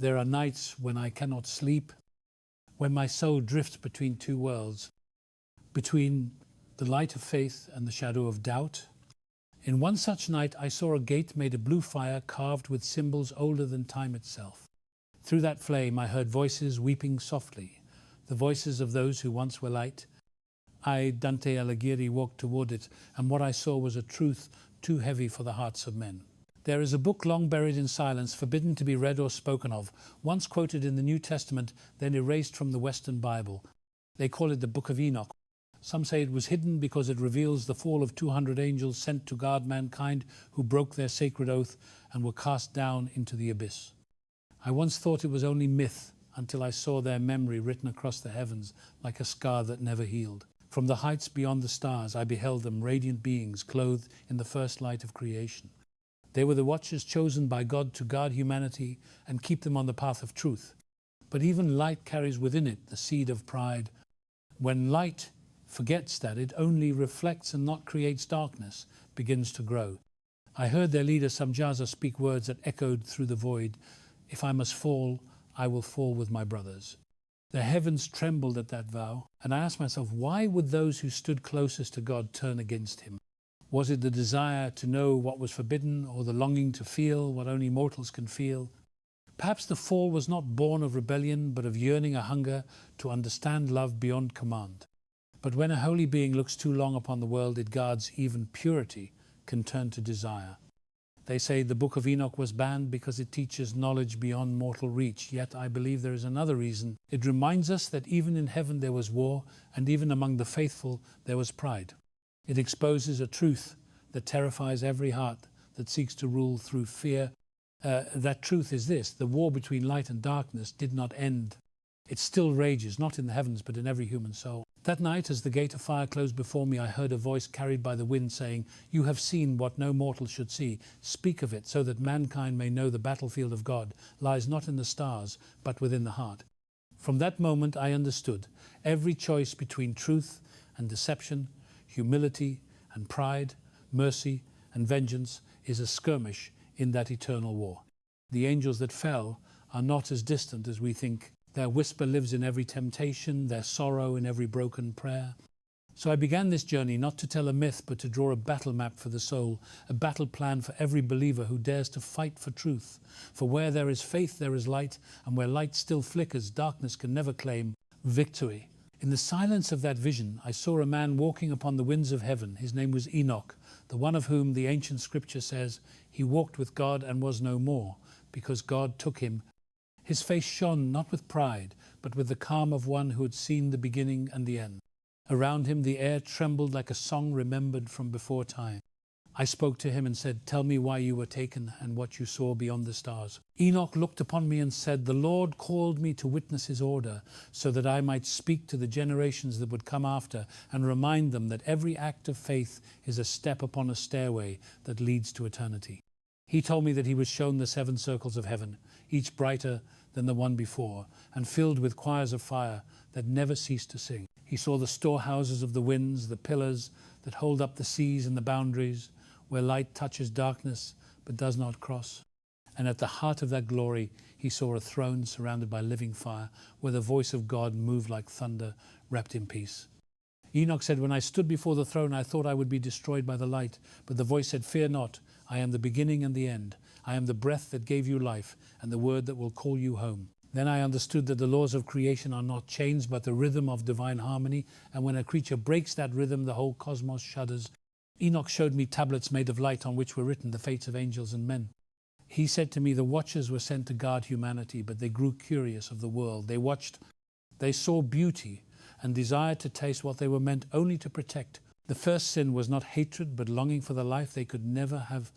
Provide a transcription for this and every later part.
There are nights when I cannot sleep, when my soul drifts between two worlds, between the light of faith and the shadow of doubt. In one such night I saw a gate made of blue fire carved with symbols older than time itself. Through that flame I heard voices weeping softly, the voices of those who once were light. I, Dante Alighieri, walked toward it, and what I saw was a truth too heavy for the hearts of men. There is a book long buried in silence, forbidden to be read or spoken of, once quoted in the New Testament, then erased from the Western Bible. They call it the Book of Enoch. Some say it was hidden because it reveals the fall of 200 angels sent to guard mankind who broke their sacred oath and were cast down into the abyss. I once thought it was only myth until I saw their memory written across the heavens like a scar that never healed. From the heights beyond the stars I beheld them, radiant beings clothed in the first light of creation. They were the watchers chosen by God to guard humanity and keep them on the path of truth. But even light carries within it the seed of pride. When light forgets that it only reflects and not creates darkness, begins to grow. I heard their leader Samjaza speak words that echoed through the void. If I must fall, I will fall with my brothers. The heavens trembled at that vow, and I asked myself, why would those who stood closest to God turn against him? Was it the desire to know what was forbidden, or the longing to feel what only mortals can feel? Perhaps the fall was not born of rebellion, but of yearning, a hunger to understand love beyond command. But when a holy being looks too long upon the world, it guards even purity can turn to desire. They say the Book of Enoch was banned because it teaches knowledge beyond mortal reach. Yet I believe there is another reason. It reminds us that even in heaven there was war, and even among the faithful there was pride. It exposes a truth that terrifies every heart that seeks to rule through fear. That truth is this: the war between light and darkness did not end. It still rages, not in the heavens, but in every human soul. That night, as the gate of fire closed before me, I heard a voice carried by the wind saying, "You have seen what no mortal should see. Speak of it, so that mankind may know the battlefield of God lies not in the stars, but within the heart." From that moment I understood every choice between truth and deception, humility and pride, mercy and vengeance is a skirmish in that eternal war. The angels that fell are not as distant as we think. Their whisper lives in every temptation, their sorrow in every broken prayer. So I began this journey not to tell a myth, but to draw a battle map for the soul, a battle plan for every believer who dares to fight for truth. For where there is faith, there is light, and where light still flickers, darkness can never claim victory. In the silence of that vision, I saw a man walking upon the winds of heaven. His name was Enoch, the one of whom the ancient scripture says he walked with God and was no more, because God took him. His face shone not with pride, but with the calm of one who had seen the beginning and the end. Around him the air trembled like a song remembered from before time. I spoke to him and said, "Tell me why you were taken and what you saw beyond the stars." Enoch looked upon me and said, "The Lord called me to witness his order, so that I might speak to the generations that would come after and remind them that every act of faith is a step upon a stairway that leads to eternity." He told me that he was shown the 7 circles of heaven, each brighter than the one before, and filled with choirs of fire that never ceased to sing. He saw the storehouses of the winds, the pillars that hold up the seas and the boundaries, where light touches darkness but does not cross. And at the heart of that glory, he saw a throne surrounded by living fire, where the voice of God moved like thunder, wrapped in peace. Enoch said, "When I stood before the throne, I thought I would be destroyed by the light. But the voice said, 'Fear not, I am the beginning and the end. I am the breath that gave you life and the word that will call you home.' Then I understood that the laws of creation are not chains, but the rhythm of divine harmony. And when a creature breaks that rhythm, the whole cosmos shudders." Enoch showed me tablets made of light on which were written the fates of angels and men. He said to me, the watchers were sent to guard humanity, but they grew curious of the world. They watched, they saw beauty, and desired to taste what they were meant only to protect. The first sin was not hatred, but longing for the life they could never have.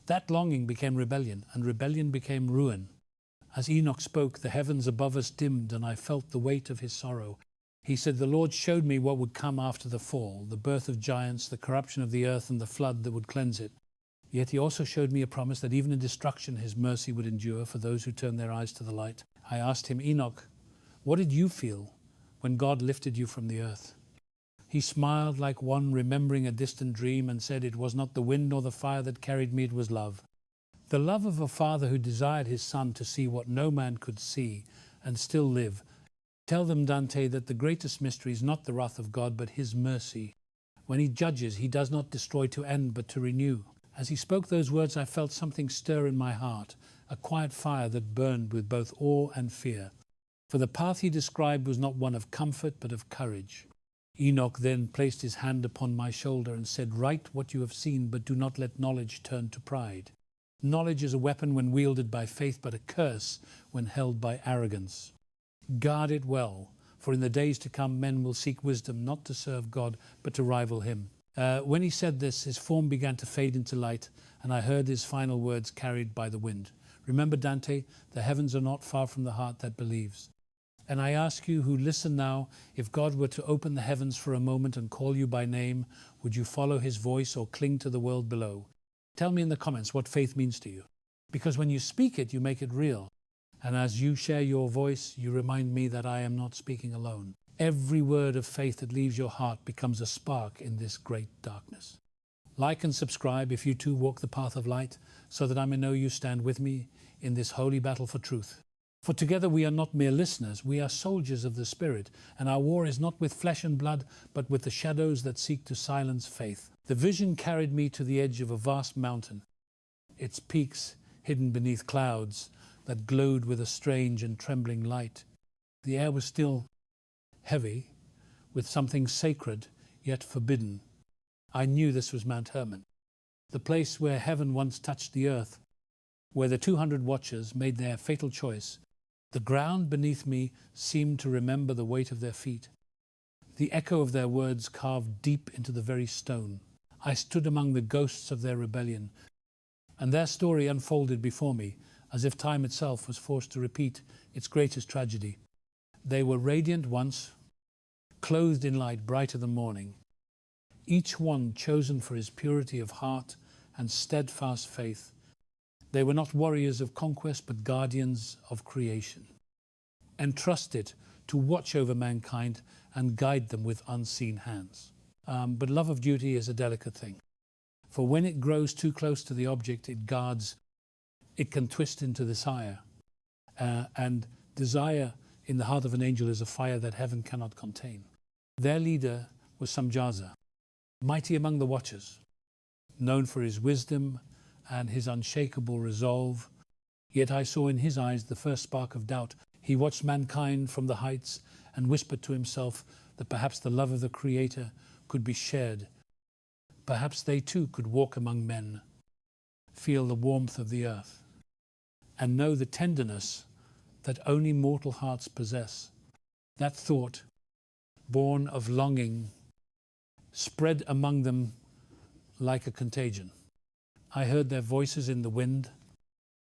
That longing became rebellion, and rebellion became ruin. As Enoch spoke, the heavens above us dimmed, and I felt the weight of his sorrow. He said, "The Lord showed me what would come after the fall, the birth of giants, the corruption of the earth, and the flood that would cleanse it. Yet he also showed me a promise that even in destruction his mercy would endure for those who turn their eyes to the light." I asked him, "Enoch, what did you feel when God lifted you from the earth?" He smiled like one remembering a distant dream and said, "It was not the wind nor the fire that carried me, it was love. The love of a father who desired his son to see what no man could see and still live. Tell them, Dante, that the greatest mystery is not the wrath of God, but his mercy. When he judges, he does not destroy to end, but to renew. As he spoke those words, I felt something stir in my heart, a quiet fire that burned with both awe and fear. For the path he described was not one of comfort, but of courage. Enoch then placed his hand upon my shoulder and said, "Write what you have seen, but do not let knowledge turn to pride. Knowledge is a weapon when wielded by faith, but a curse when held by arrogance. Guard it well, for in the days to come men will seek wisdom, not to serve God, but to rival him." When he said this, his form began to fade into light, and I heard his final words carried by the wind. Remember, Dante, the heavens are not far from the heart that believes. And I ask you who listen now, if God were to open the heavens for a moment and call you by name, would you follow his voice or cling to the world below? Tell me in the comments what faith means to you. Because when you speak it, you make it real. And as you share your voice, you remind me that I am not speaking alone. Every word of faith that leaves your heart becomes a spark in this great darkness. Like and subscribe if you too walk the path of light, so that I may know you stand with me in this holy battle for truth. For together we are not mere listeners, we are soldiers of the Spirit, and our war is not with flesh and blood, but with the shadows that seek to silence faith. The vision carried me to the edge of a vast mountain, its peaks hidden beneath clouds that glowed with a strange and trembling light. The air was still heavy, with something sacred yet forbidden. I knew this was Mount Hermon, the place where heaven once touched the earth, where the 200 watchers made their fatal choice. The ground beneath me seemed to remember the weight of their feet, the echo of their words carved deep into the very stone. I stood among the ghosts of their rebellion, and their story unfolded before me, as if time itself was forced to repeat its greatest tragedy. They were radiant once, clothed in light brighter than morning, each one chosen for his purity of heart and steadfast faith. They were not warriors of conquest, but guardians of creation, entrusted to watch over mankind and guide them with unseen hands. But love of duty is a delicate thing, for when it grows too close to the object it guards, it can twist into desire. And desire in the heart of an angel is a fire that heaven cannot contain. Their leader was Azazel, mighty among the watchers, known for his wisdom and his unshakable resolve. Yet I saw in his eyes the first spark of doubt. He watched mankind from the heights and whispered to himself that perhaps the love of the Creator could be shared. Perhaps they too could walk among men, feel the warmth of the earth, and know the tenderness that only mortal hearts possess. That thought, born of longing, spread among them like a contagion. I heard their voices in the wind,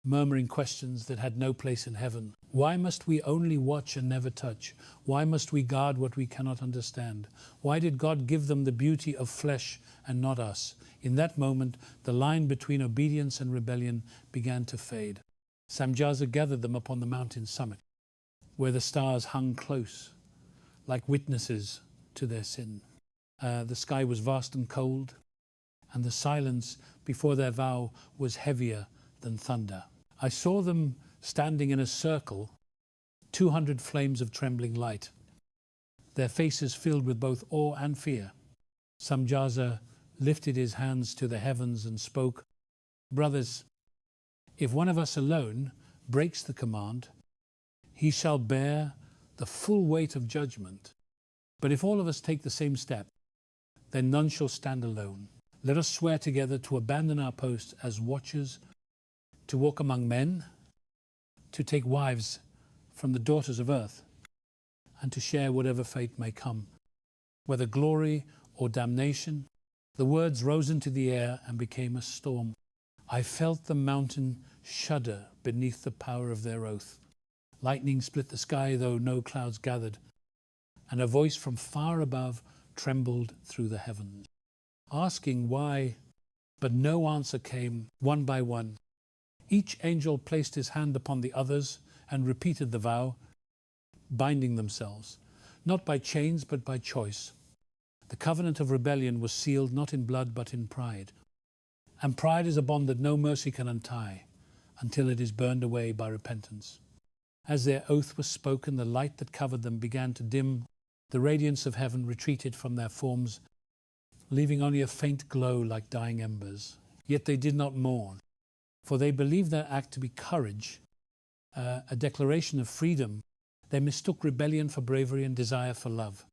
murmuring questions that had no place in heaven. Why must we only watch and never touch? Why must we guard what we cannot understand? Why did God give them the beauty of flesh and not us? In that moment, the line between obedience and rebellion began to fade. Azazel gathered them upon the mountain summit, where the stars hung close, like witnesses to their sin. The sky was vast and cold, and the silence before their vow was heavier than thunder. I saw them standing in a circle, 200 flames of trembling light, their faces filled with both awe and fear. Azazel lifted his hands to the heavens and spoke, "Brothers, if one of us alone breaks the command, he shall bear the full weight of judgment. But if all of us take the same step, then none shall stand alone. Let us swear together to abandon our post as watchers, to walk among men, to take wives from the daughters of earth, and to share whatever fate may come, whether glory or damnation." The words rose into the air and became a storm. I felt the mountain shudder beneath the power of their oath. Lightning split the sky, though no clouds gathered, and a voice from far above trembled through the heavens, asking why, but no answer came. One by one, each angel placed his hand upon the others and repeated the vow, binding themselves, not by chains but by choice. The covenant of rebellion was sealed not in blood but in pride, And pride is a bond that no mercy can untie until it is burned away by repentance. As their oath was spoken, the light that covered them began to dim. The radiance of heaven retreated from their forms, leaving only a faint glow like dying embers. Yet they did not mourn, for they believed their act to be courage, a declaration of freedom. They mistook rebellion for bravery and desire for love.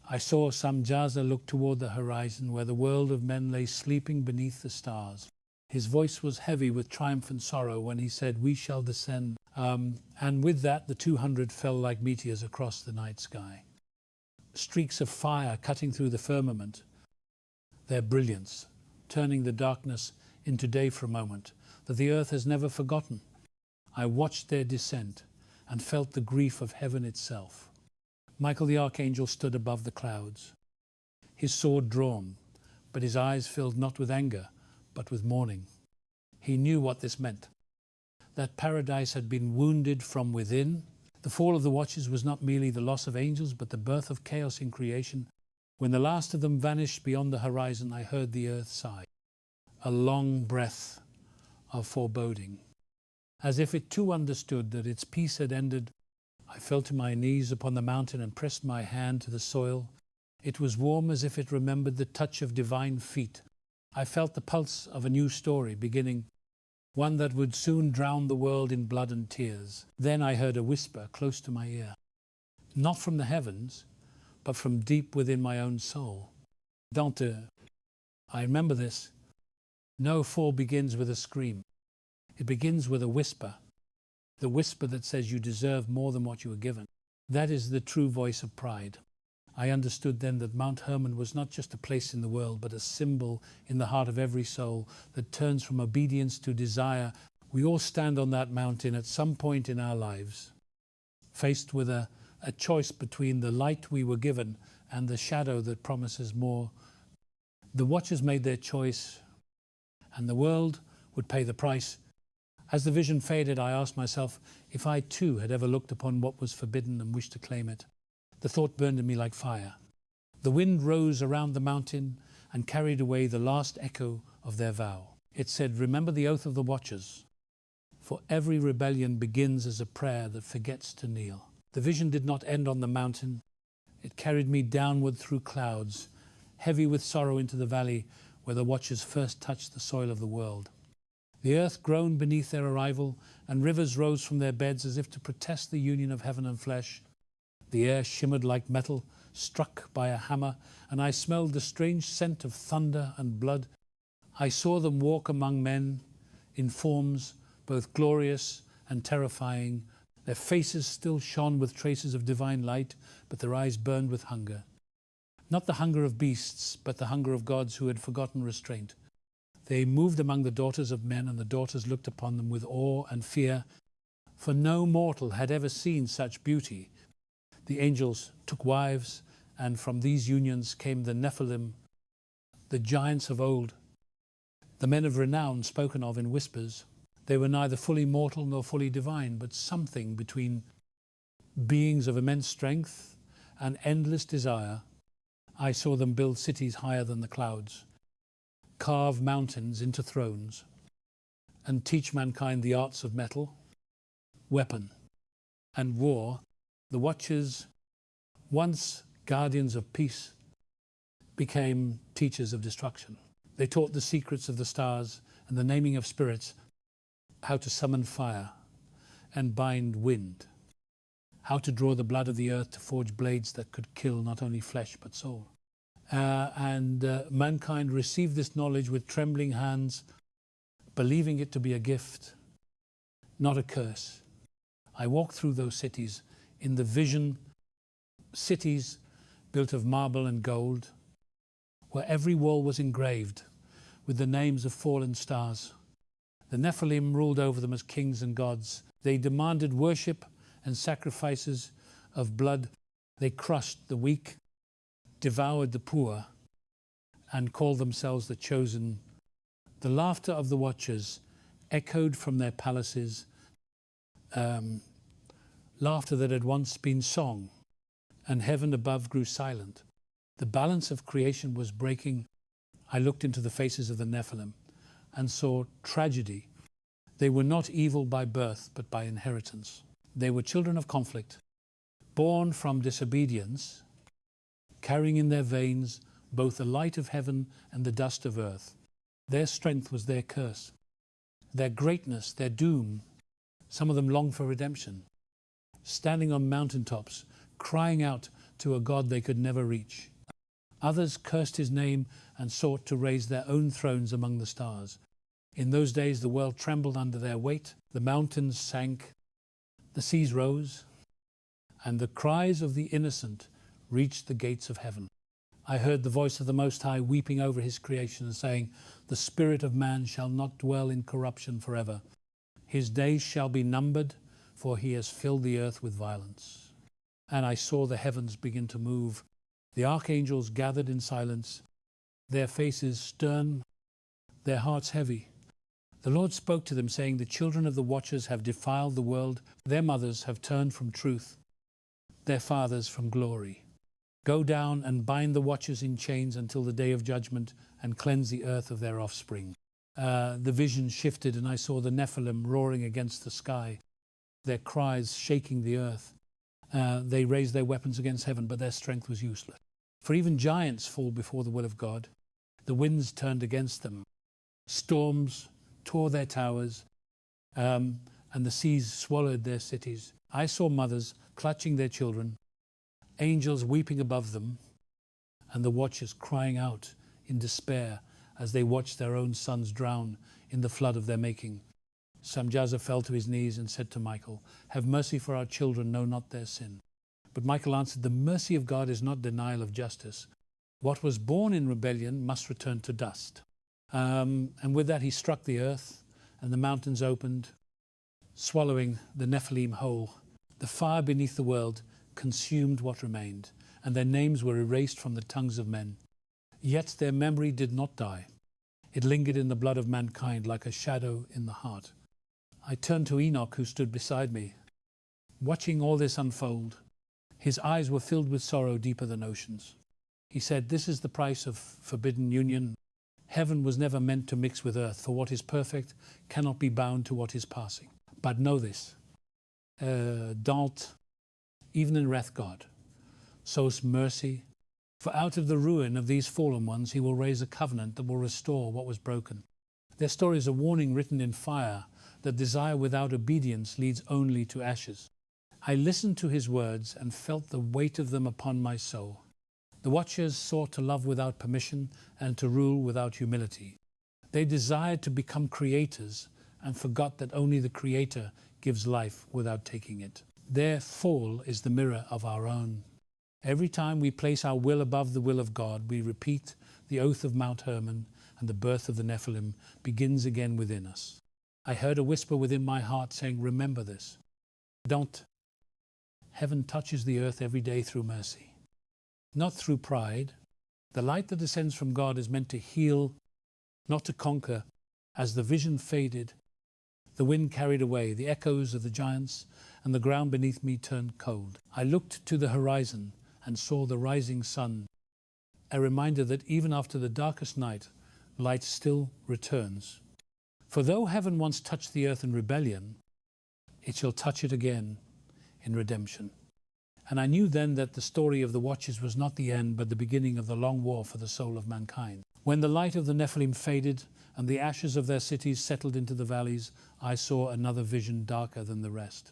I saw Azazel look toward the horizon where the world of men lay sleeping beneath the stars. His voice was heavy with triumph and sorrow when he said, "We shall descend." And with that, the 200 fell like meteors across the night sky. Streaks of fire cutting through the firmament, their brilliance, turning the darkness into day for a moment, that the earth has never forgotten. I watched their descent and felt the grief of heaven itself. Michael the archangel stood above the clouds, his sword drawn, but his eyes filled not with anger, but with mourning. He knew what this meant, that paradise had been wounded from within. The fall of the watchers was not merely the loss of angels, but the birth of chaos in creation. When the last of them vanished beyond the horizon, I heard the earth sigh, a long breath of foreboding. As if it too understood that its peace had ended, I fell to my knees upon the mountain and pressed my hand to the soil. It was warm as if it remembered the touch of divine feet. I felt the pulse of a new story beginning, one that would soon drown the world in blood and tears. Then I heard a whisper close to my ear, not from the heavens, but from deep within my own soul. Dante, I remember this. No fall begins with a scream. It begins with a whisper, the whisper that says you deserve more than what you were given. That is the true voice of pride. I understood then that Mount Hermon was not just a place in the world, but a symbol in the heart of every soul that turns from obedience to desire. We all stand on that mountain at some point in our lives, faced with a choice between the light we were given and the shadow that promises more. The watchers made their choice, and the world would pay the price. As the vision faded, I asked myself if I too had ever looked upon what was forbidden and wished to claim it. The thought burned in me like fire. The wind rose around the mountain and carried away the last echo of their vow. It said, "Remember the oath of the watchers, for every rebellion begins as a prayer that forgets to kneel." The vision did not end on the mountain. It carried me downward through clouds, heavy with sorrow, into the valley where the watchers first touched the soil of the world. The earth groaned beneath their arrival, and rivers rose from their beds as if to protest the union of heaven and flesh. The air shimmered like metal struck by a hammer, and I smelled the strange scent of thunder and blood. I saw them walk among men in forms both glorious and terrifying. Their faces still shone with traces of divine light, but their eyes burned with hunger. Not the hunger of beasts, but the hunger of gods who had forgotten restraint. They moved among the daughters of men, and the daughters looked upon them with awe and fear, for no mortal had ever seen such beauty. The angels took wives, and from these unions came the Nephilim, the giants of old, the men of renown spoken of in whispers. They were neither fully mortal nor fully divine, but something between beings of immense strength and endless desire. I saw them build cities higher than the clouds, carve mountains into thrones, and teach mankind the arts of metal, weapon, and war. The watchers, once guardians of peace, became teachers of destruction. They taught the secrets of the stars and the naming of spirits, how to summon fire and bind wind, how to draw the blood of the earth to forge blades that could kill not only flesh but soul. Mankind received this knowledge with trembling hands, believing it to be a gift, not a curse. I walked through those cities in the vision, cities built of marble and gold, where every wall was engraved with the names of fallen stars. The Nephilim ruled over them as kings and gods. They demanded worship and sacrifices of blood. They crushed the weak, devoured the poor, and called themselves the chosen. The laughter of the watchers echoed from their palaces, laughter that had once been song, and heaven above grew silent. The balance of creation was breaking. I looked into the faces of the Nephilim, and saw tragedy. They were not evil by birth, but by inheritance. They were children of conflict, born from disobedience, carrying in their veins both the light of heaven and the dust of earth. Their strength was their curse, their greatness, their doom. Some of them longed for redemption, standing on mountaintops, crying out to a God they could never reach. Others cursed his name and sought to raise their own thrones among the stars. In those days the world trembled under their weight, the mountains sank, the seas rose, and the cries of the innocent reached the gates of heaven. I heard the voice of the Most High weeping over his creation and saying, "The spirit of man shall not dwell in corruption forever. His days shall be numbered, for he has filled the earth with violence." And I saw the heavens begin to move. The archangels gathered in silence, their faces stern, their hearts heavy. The Lord spoke to them, saying, "The children of the watchers have defiled the world. Their mothers have turned from truth, their fathers from glory. Go down and bind the watchers in chains until the day of judgment and cleanse the earth of their offspring." The vision shifted and I saw the Nephilim roaring against the sky, their cries shaking the earth. They raised their weapons against heaven, but their strength was useless. For even giants fall before the will of God. The winds turned against them. Storms tore their towers, and the seas swallowed their cities. I saw mothers clutching their children, angels weeping above them, and the watchers crying out in despair as they watched their own sons drown in the flood of their making. Samjaza fell to his knees and said to Michael, "Have mercy, for our children know not their sin." But Michael answered, "The mercy of God is not denial of justice. What was born in rebellion must return to dust." And with that he struck the earth, and the mountains opened, swallowing the Nephilim whole. The fire beneath the world consumed what remained, and their names were erased from the tongues of men. Yet their memory did not die. It lingered in the blood of mankind like a shadow in the heart. I turned to Enoch, who stood beside me, watching all this unfold. His eyes were filled with sorrow deeper than oceans. He said, "This is the price of forbidden union. Heaven was never meant to mix with earth, for what is perfect cannot be bound to what is passing. But know this, Dante, even in wrath God, sows mercy, for out of the ruin of these fallen ones he will raise a covenant that will restore what was broken." Their story is a warning written in fire, that desire without obedience leads only to ashes. I listened to his words and felt the weight of them upon my soul. The watchers sought to love without permission and to rule without humility. They desired to become creators and forgot that only the Creator gives life without taking it. Their fall is the mirror of our own. Every time we place our will above the will of God, we repeat the oath of Mount Hermon, and the birth of the Nephilim begins again within us. I heard a whisper within my heart saying, "Remember this. Don't. Heaven touches the earth every day through mercy, not through pride. The light that descends from God is meant to heal, not to conquer." As the vision faded, the wind carried away the echoes of the giants, and the ground beneath me turned cold. I looked to the horizon and saw the rising sun, a reminder that even after the darkest night, light still returns. For though heaven once touched the earth in rebellion, it shall touch it again in redemption. And I knew then that the story of the watchers was not the end, but the beginning of the long war for the soul of mankind. When the light of the Nephilim faded and the ashes of their cities settled into the valleys, I saw another vision darker than the rest.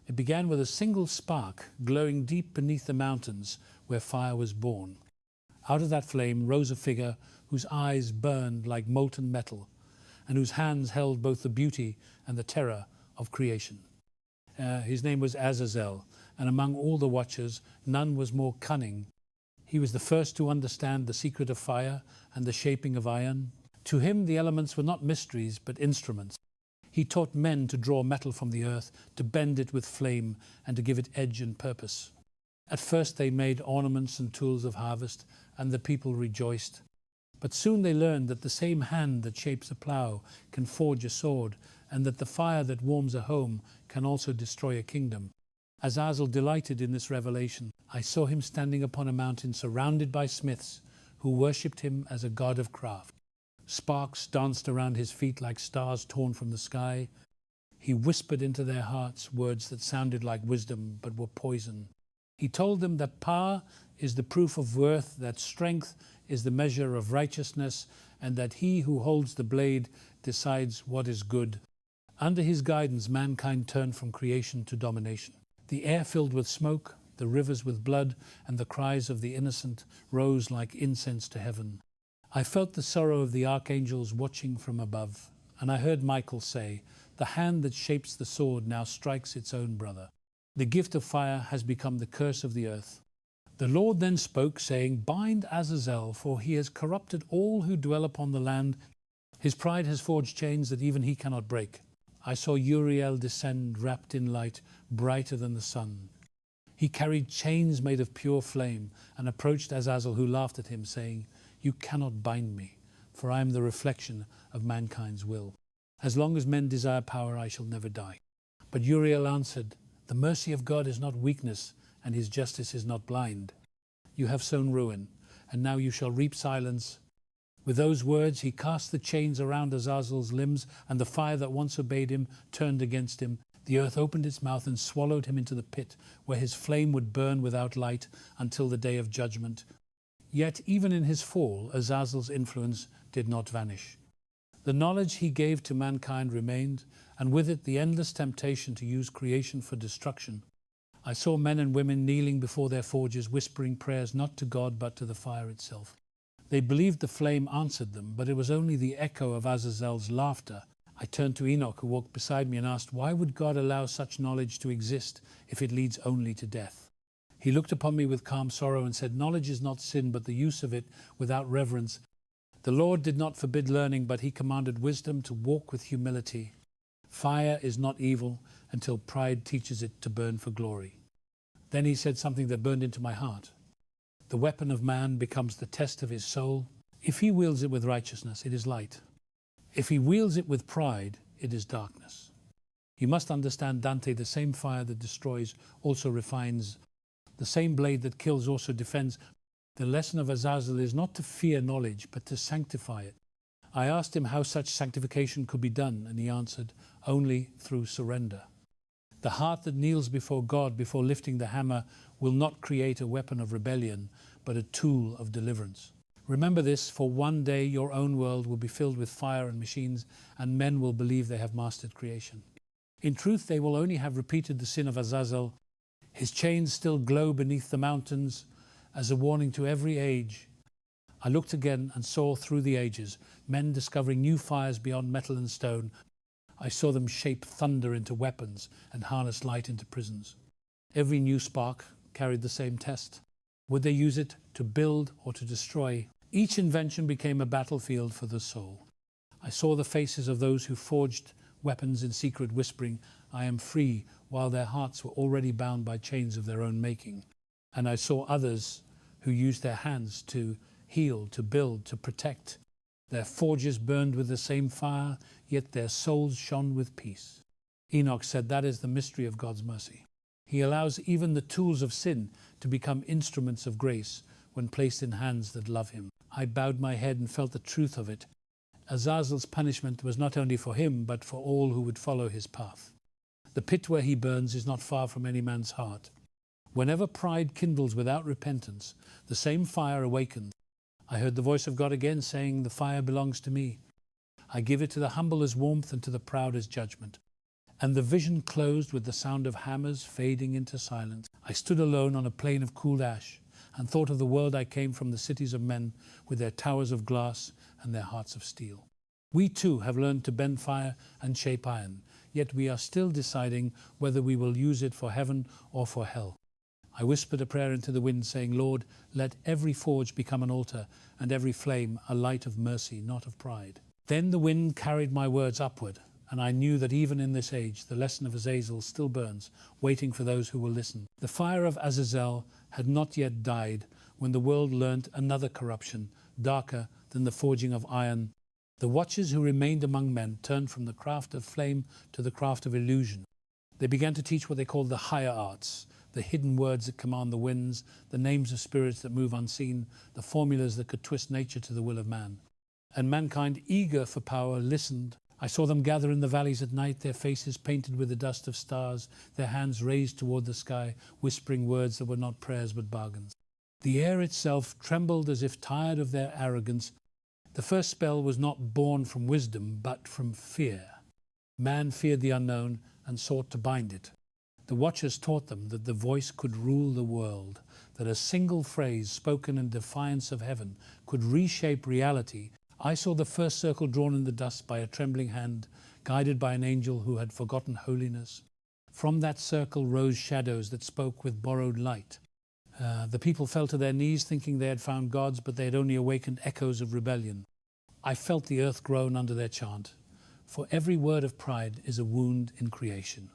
It began with a single spark glowing deep beneath the mountains where fire was born. Out of that flame rose a figure whose eyes burned like molten metal, and whose hands held both the beauty and the terror of creation. His name was Azazel, and among all the watchers, none was more cunning. He was the first to understand the secret of fire and the shaping of iron. To him, the elements were not mysteries, but instruments. He taught men to draw metal from the earth, to bend it with flame, and to give it edge and purpose. At first they made ornaments and tools of harvest, and the people rejoiced. But soon they learned that the same hand that shapes a plough can forge a sword, and that the fire that warms a home can also destroy a kingdom. Azazel delighted in this revelation. I saw him standing upon a mountain surrounded by smiths who worshipped him as a god of craft. Sparks danced around his feet like stars torn from the sky. He whispered into their hearts words that sounded like wisdom but were poison. He told them that power is the proof of worth, that strength is the measure of righteousness, and that he who holds the blade decides what is good. Under his guidance, mankind turned from creation to domination. The air filled with smoke, the rivers with blood, and the cries of the innocent rose like incense to heaven. I felt the sorrow of the archangels watching from above, and I heard Michael say, "The hand that shapes the sword now strikes its own brother. The gift of fire has become the curse of the earth." The Lord then spoke, saying, "Bind Azazel, for he has corrupted all who dwell upon the land. His pride has forged chains that even he cannot break." I saw Uriel descend wrapped in light, brighter than the sun. He carried chains made of pure flame and approached Azazel, who laughed at him, saying, "You cannot bind me, for I am the reflection of mankind's will. As long as men desire power, I shall never die." But Uriel answered, "The mercy of God is not weakness, and his justice is not blind. You have sown ruin, and now you shall reap silence." With those words, he cast the chains around Azazel's limbs, and the fire that once obeyed him turned against him. The earth opened its mouth and swallowed him into the pit, where his flame would burn without light until the day of judgment. Yet even in his fall, Azazel's influence did not vanish. The knowledge he gave to mankind remained, and with it the endless temptation to use creation for destruction. I saw men and women kneeling before their forges, whispering prayers not to God but to the fire itself. They believed the flame answered them, but it was only the echo of Azazel's laughter. I turned to Enoch, who walked beside me, and asked, "Why would God allow such knowledge to exist if it leads only to death?" He looked upon me with calm sorrow and said, "Knowledge is not sin, but the use of it without reverence. The Lord did not forbid learning, but he commanded wisdom to walk with humility. Fire is not evil until pride teaches it to burn for glory." Then he said something that burned into my heart. The weapon of man becomes the test of his soul. If he wields it with righteousness, it is light. If he wields it with pride, it is darkness. You must understand, Dante, the same fire that destroys also refines. The same blade that kills also defends. The lesson of Azazel is not to fear knowledge, but to sanctify it. I asked him how such sanctification could be done, and he answered, "Only through surrender." The heart that kneels before God before lifting the hammer will not create a weapon of rebellion, but a tool of deliverance. Remember this, for one day your own world will be filled with fire and machines, and men will believe they have mastered creation. In truth, they will only have repeated the sin of Azazel. His chains still glow beneath the mountains as a warning to every age. I looked again and saw through the ages men discovering new fires beyond metal and stone. I saw them shape thunder into weapons and harness light into prisons. Every new spark carried the same test. Would they use it to build or to destroy? Each invention became a battlefield for the soul. I saw the faces of those who forged weapons in secret, whispering, "I am free," while their hearts were already bound by chains of their own making. And I saw others who used their hands to heal, to build, to protect. Their forges burned with the same fire, yet their souls shone with peace. Enoch said that is the mystery of God's mercy. He allows even the tools of sin to become instruments of grace when placed in hands that love him. I bowed my head and felt the truth of it. Azazel's punishment was not only for him, but for all who would follow his path. The pit where he burns is not far from any man's heart. Whenever pride kindles without repentance, the same fire awakens. I heard the voice of God again saying, "The fire belongs to me. I give it to the humble as warmth and to the proud as judgment." And the vision closed with the sound of hammers fading into silence. I stood alone on a plain of cooled ash and thought of the world I came from, the cities of men with their towers of glass and their hearts of steel. We too have learned to bend fire and shape iron, yet we are still deciding whether we will use it for heaven or for hell. I whispered a prayer into the wind, saying, "Lord, let every forge become an altar, and every flame a light of mercy, not of pride." Then the wind carried my words upward, and I knew that even in this age, the lesson of Azazel still burns, waiting for those who will listen. The fire of Azazel had not yet died when the world learnt another corruption, darker than the forging of iron. The watchers who remained among men turned from the craft of flame to the craft of illusion. They began to teach what they called the higher arts, the hidden words that command the winds, the names of spirits that move unseen, the formulas that could twist nature to the will of man. and mankind, eager for power, listened. I saw them gather in the valleys at night, their faces painted with the dust of stars, their hands raised toward the sky, whispering words that were not prayers but bargains. The air itself trembled as if tired of their arrogance. The first spell was not born from wisdom, but from fear. Man feared the unknown and sought to bind it. The watchers taught them that the voice could rule the world, that a single phrase spoken in defiance of heaven could reshape reality. I saw the first circle drawn in the dust by a trembling hand, guided by an angel who had forgotten holiness. From that circle rose shadows that spoke with borrowed light. The people fell to their knees, thinking they had found gods, but they had only awakened echoes of rebellion. I felt the earth groan under their chant. For every word of pride is a wound in creation.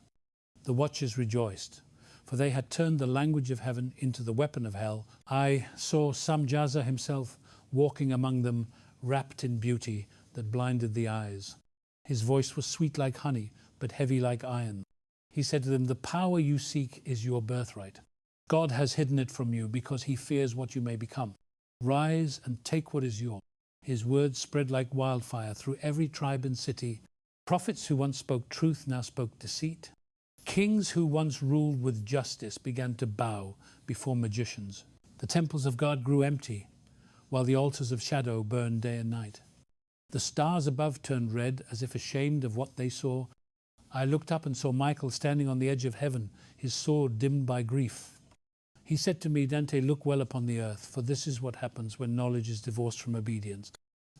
The watchers rejoiced, for they had turned the language of heaven into the weapon of hell. I saw Samjaza himself walking among them, wrapped in beauty that blinded the eyes. His voice was sweet like honey, but heavy like iron. He said to them, "The power you seek is your birthright. God has hidden it from you because he fears what you may become. Rise and take what is yours." His words spread like wildfire through every tribe and city. Prophets who once spoke truth now spoke deceit. Kings who once ruled with justice began to bow before magicians. The temples of God grew empty, while the altars of shadow burned day and night. The stars above turned red, as if ashamed of what they saw. I looked up and saw Michael standing on the edge of heaven, his sword dimmed by grief. He said to me, "Dante, look well upon the earth, for this is what happens when knowledge is divorced from obedience.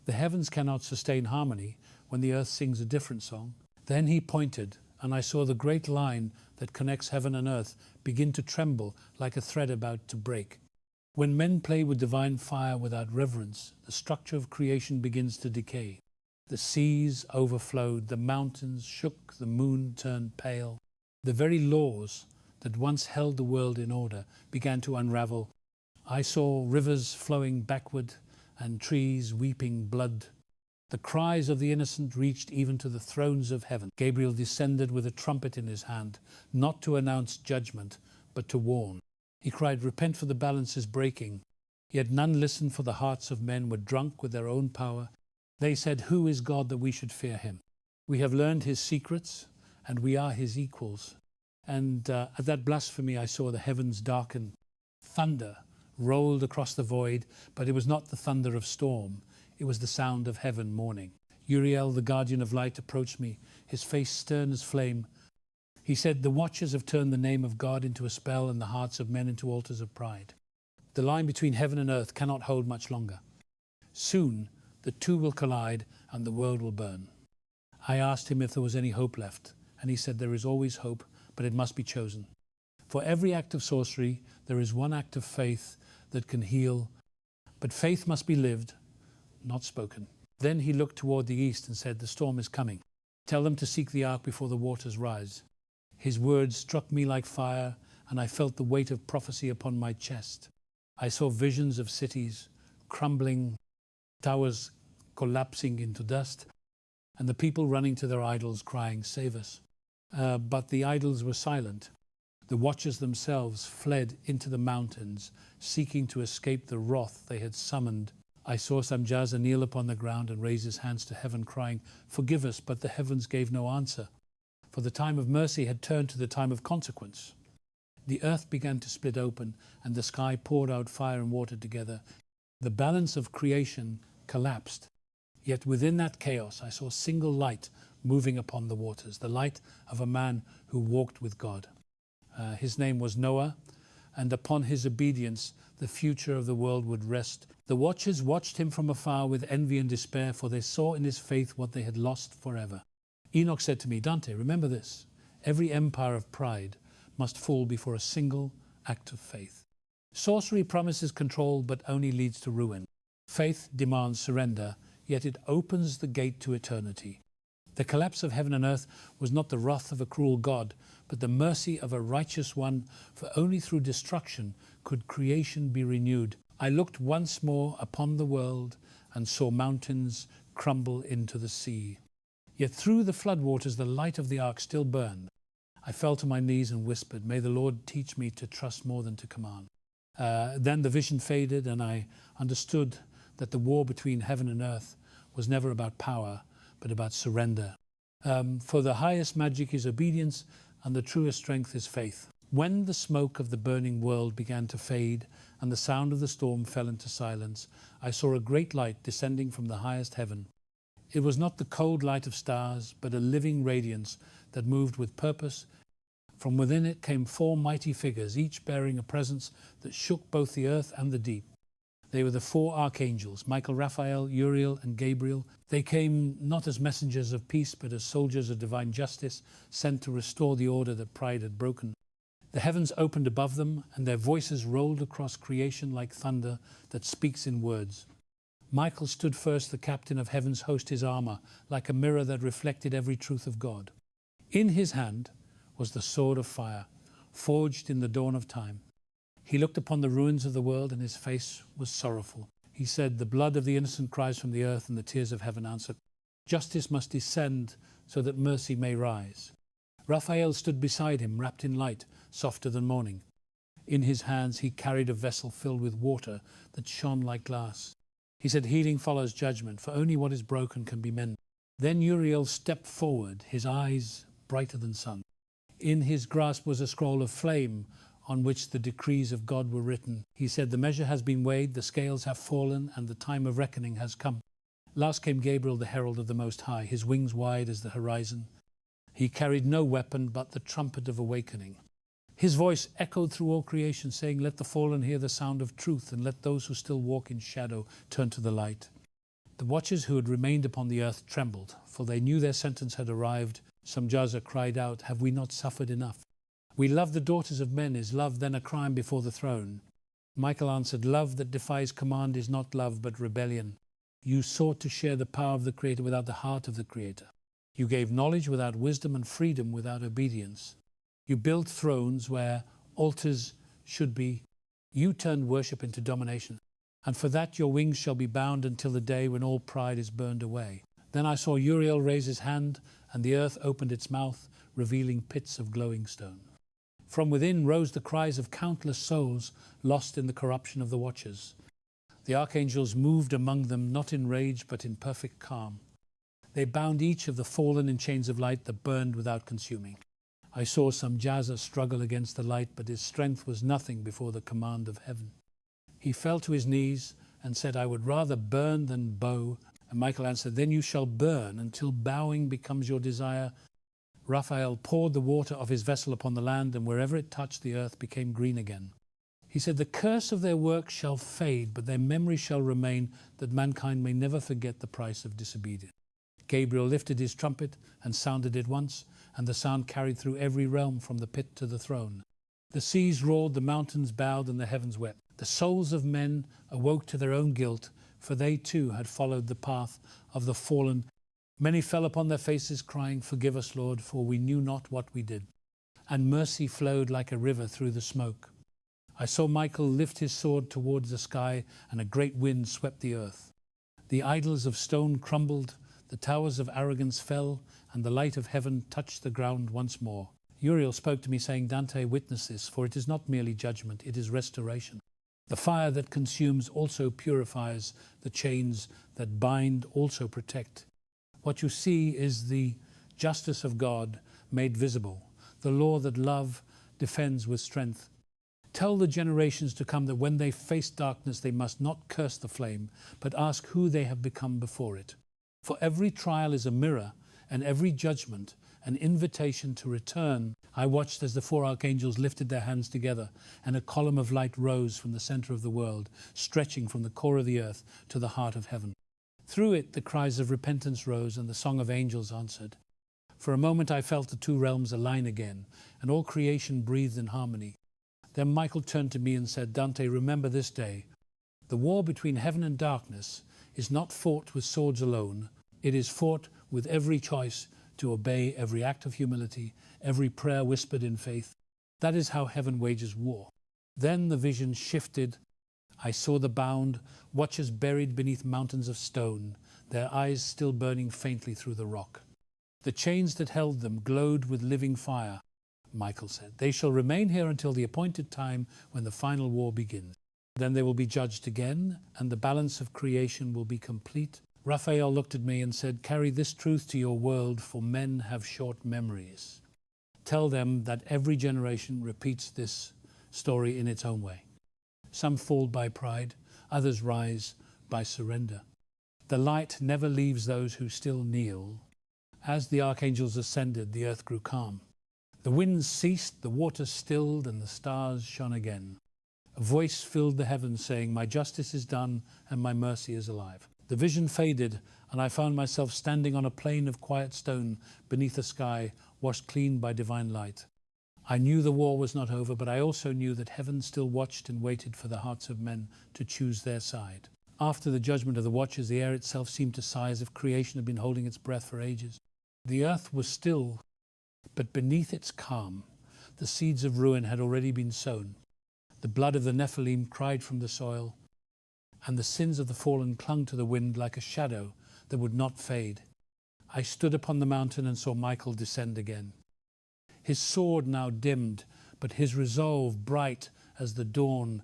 The heavens cannot sustain harmony when the earth sings a different song." Then he pointed, and I saw the great line that connects heaven and earth begin to tremble like a thread about to break. When men play with divine fire without reverence, the structure of creation begins to decay. The seas overflowed, the mountains shook, the moon turned pale. The very laws that once held the world in order began to unravel. I saw rivers flowing backward and trees weeping blood. The cries of the innocent reached even to the thrones of heaven. Gabriel descended with a trumpet in his hand, not to announce judgment, but to warn. He cried, "Repent, for the balance is breaking." Yet none listened, for the hearts of men were drunk with their own power. They said, "Who is God that we should fear him? We have learned his secrets, and we are his equals." And at that blasphemy I saw the heavens darken. Thunder rolled across the void, but it was not the thunder of storm. It was the sound of heaven mourning. Uriel, the guardian of light, approached me, his face stern as flame. He said, "The watchers have turned the name of God into a spell and the hearts of men into altars of pride. The line between heaven and earth cannot hold much longer. Soon the two will collide and the world will burn." I asked him if there was any hope left, and he said, "There is always hope, but it must be chosen. For every act of sorcery, there is one act of faith that can heal, but faith must be lived, not spoken." Then he looked toward the east and said, "The storm is coming. Tell them to seek the ark before the waters rise." His words struck me like fire, and I felt the weight of prophecy upon my chest. I saw visions of cities crumbling, towers collapsing into dust, and the people running to their idols crying, "Save us." But the idols were silent. The watchers themselves fled into the mountains, seeking to escape the wrath they had summoned. I saw Samjaza kneel upon the ground and raise his hands to heaven, crying, "Forgive us," but the heavens gave no answer, for the time of mercy had turned to the time of consequence. The earth began to split open, and the sky poured out fire and water together. The balance of creation collapsed. Yet within that chaos I saw single light moving upon the waters, the light of a man who walked with God. His name was Noah, and upon his obedience the future of the world would rest. The watchers watched him from afar with envy and despair, for they saw in his faith what they had lost forever. Enoch said to me, "Dante, remember this. Every empire of pride must fall before a single act of faith. Sorcery promises control, but only leads to ruin. Faith demands surrender, yet it opens the gate to eternity. The collapse of heaven and earth was not the wrath of a cruel God, but the mercy of a righteous one, for only through destruction could creation be renewed. I looked once more upon the world and saw mountains crumble into the sea. Yet through the floodwaters the light of the ark still burned. I fell to my knees and whispered, "May the Lord teach me to trust more than to command." Then the vision faded, and I understood that the war between heaven and earth was never about power, but about surrender. For the highest magic is obedience, and the truest strength is faith. When the smoke of the burning world began to fade, and the sound of the storm fell into silence, I saw a great light descending from the highest heaven. It was not the cold light of stars, but a living radiance that moved with purpose. From within it came 4 mighty figures, each bearing a presence that shook both the earth and the deep. They were the 4 archangels, Michael, Raphael, Uriel, and Gabriel. They came not as messengers of peace, but as soldiers of divine justice, sent to restore the order that pride had broken. The heavens opened above them, and their voices rolled across creation like thunder that speaks in words. Michael stood first, the captain of heaven's host, his armor, like a mirror that reflected every truth of God. In his hand was the sword of fire, forged in the dawn of time. He looked upon the ruins of the world, and his face was sorrowful. He said, "The blood of the innocent cries from the earth, and the tears of heaven answer. Justice must descend so that mercy may rise." Raphael stood beside him, wrapped in light, softer than morning. In his hands he carried a vessel filled with water that shone like glass. He said, "Healing follows judgment, for only what is broken can be mended." Then Uriel stepped forward, his eyes brighter than sun. In his grasp was a scroll of flame on which the decrees of God were written. He said, "The measure has been weighed, the scales have fallen, and the time of reckoning has come." Last came Gabriel, the herald of the Most High, his wings wide as the horizon. He carried no weapon but the trumpet of awakening. His voice echoed through all creation, saying, "Let the fallen hear the sound of truth, and let those who still walk in shadow turn to the light." The watchers who had remained upon the earth trembled, for they knew their sentence had arrived. Some Jaza cried out, "Have we not suffered enough? We love the daughters of men. Is love then a crime before the throne?" Michael answered, "Love that defies command is not love, but rebellion. You sought to share the power of the Creator without the heart of the Creator. You gave knowledge without wisdom and freedom without obedience. You built thrones where altars should be. You turned worship into domination. And for that your wings shall be bound until the day when all pride is burned away." Then I saw Uriel raise his hand, and the earth opened its mouth, revealing pits of glowing stone. From within rose the cries of countless souls lost in the corruption of the watchers. The archangels moved among them, not in rage, but in perfect calm. They bound each of the fallen in chains of light that burned without consuming. I saw some Jaza struggle against the light, but his strength was nothing before the command of heaven. He fell to his knees and said, "I would rather burn than bow." And Michael answered, "Then you shall burn until bowing becomes your desire." Raphael poured the water of his vessel upon the land, and wherever it touched the earth became green again. He said, "The curse of their work shall fade, but their memory shall remain, that mankind may never forget the price of disobedience." Gabriel lifted his trumpet and sounded it once, and the sound carried through every realm from the pit to the throne. The seas roared, the mountains bowed, and the heavens wept. The souls of men awoke to their own guilt, for they too had followed the path of the fallen. Many fell upon their faces, crying, "Forgive us, Lord, for we knew not what we did." And mercy flowed like a river through the smoke. I saw Michael lift his sword towards the sky, and a great wind swept the earth. The idols of stone crumbled, the towers of arrogance fell, and the light of heaven touched the ground once more. Uriel spoke to me, saying, "Dante, witness this, for it is not merely judgment, it is restoration. The fire that consumes also purifies, the chains that bind also protect." What you see is the justice of God made visible, the law that love defends with strength. Tell the generations to come that when they face darkness, they must not curse the flame, but ask who they have become before it. For every trial is a mirror, and every judgment an invitation to return. I watched as the 4 archangels lifted their hands together, and a column of light rose from the center of the world, stretching from the core of the earth to the heart of heaven. Through it the cries of repentance rose, and the song of angels answered. For a moment I felt the 2 realms align again, and all creation breathed in harmony. Then Michael turned to me and said, "Dante, remember this day. The war between heaven and darkness is not fought with swords alone. It is fought with every choice to obey, every act of humility, every prayer whispered in faith. That is how heaven wages war." Then the vision shifted. I saw the bound watchers buried beneath mountains of stone, their eyes still burning faintly through the rock. The chains that held them glowed with living fire. Michael said, "They shall remain here until the appointed time when the final war begins. Then they will be judged again, and the balance of creation will be complete Raphael looked at me and said, "Carry this truth to your world, for men have short memories. Tell them that every generation repeats this story in its own way. Some fall by pride, others rise by surrender. The light never leaves those who still kneel. As the archangels ascended, the earth grew calm. The winds ceased, the waters stilled, and the stars shone again. A voice filled the heavens saying, 'My justice is done and my mercy is alive.' The vision faded, and I found myself standing on a plain of quiet stone beneath a sky washed clean by divine light. I knew the war was not over, but I also knew that heaven still watched and waited for the hearts of men to choose their side. After the judgment of the watchers, the air itself seemed to sigh as if creation had been holding its breath for ages. The earth was still, but beneath its calm, the seeds of ruin had already been sown. The blood of the Nephilim cried from the soil, and the sins of the fallen clung to the wind like a shadow that would not fade. I stood upon the mountain and saw Michael descend again. His sword now dimmed, but his resolve bright as the dawn.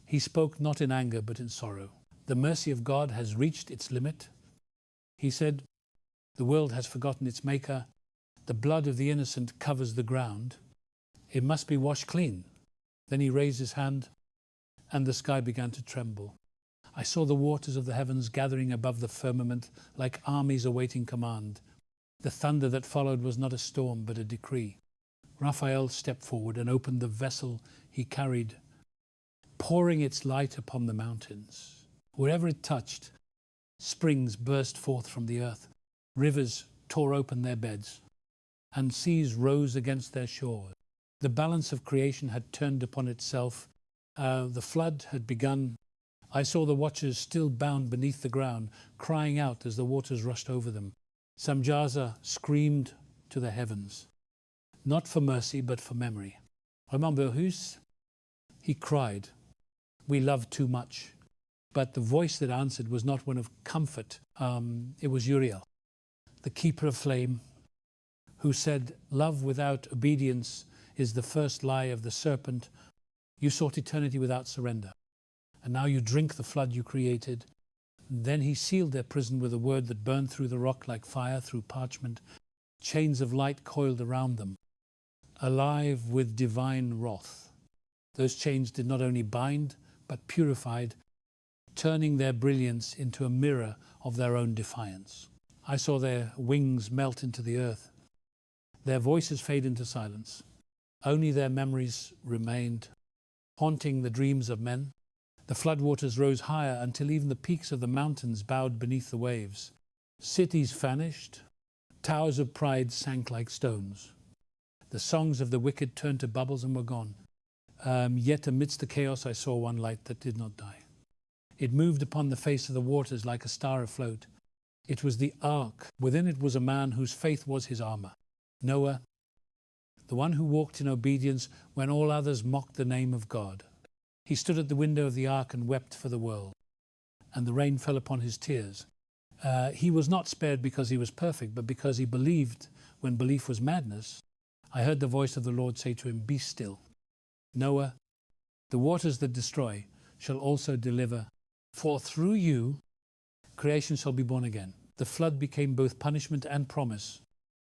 He spoke not in anger, but in sorrow. The mercy of God has reached its limit. He said, the world has forgotten its maker. The blood of the innocent covers the ground. It must be washed clean. Then he raised his hand, and the sky began to tremble. I saw the waters of the heavens gathering above the firmament like armies awaiting command. The thunder that followed was not a storm, but a decree. Raphael stepped forward and opened the vessel he carried, pouring its light upon the mountains. Wherever it touched, springs burst forth from the earth. Rivers tore open their beds, and seas rose against their shores. The balance of creation had turned upon itself. The flood had begun. I saw the watchers still bound beneath the ground, crying out as the waters rushed over them. Samjaza screamed to the heavens, not for mercy, but for memory. Remember, he cried, "We love too much." But the voice that answered was not one of comfort. It was Uriel, the keeper of flame, who said, "Love without obedience is the first lie of the serpent. You sought eternity without surrender, and now you drink the flood you created." Then he sealed their prison with a word that burned through the rock like fire through parchment. Chains of light coiled around them, alive with divine wrath. Those chains did not only bind, but purified, turning their brilliance into a mirror of their own defiance. I saw their wings melt into the earth, their voices fade into silence. Only their memories remained, haunting the dreams of men. The floodwaters rose higher until even the peaks of the mountains bowed beneath the waves. Cities vanished, towers of pride sank like stones. The songs of the wicked turned to bubbles and were gone. Yet amidst the chaos I saw one light that did not die. It moved upon the face of the waters like a star afloat. It was the ark. Within it was a man whose faith was his armor. Noah, the one who walked in obedience when all others mocked the name of God. He stood at the window of the ark and wept for the world, and the rain fell upon his tears. He was not spared because he was perfect, but because he believed when belief was madness. I heard the voice of the Lord say to him, "Be still. Noah, the waters that destroy shall also deliver, for through you creation shall be born again." The flood became both punishment and promise.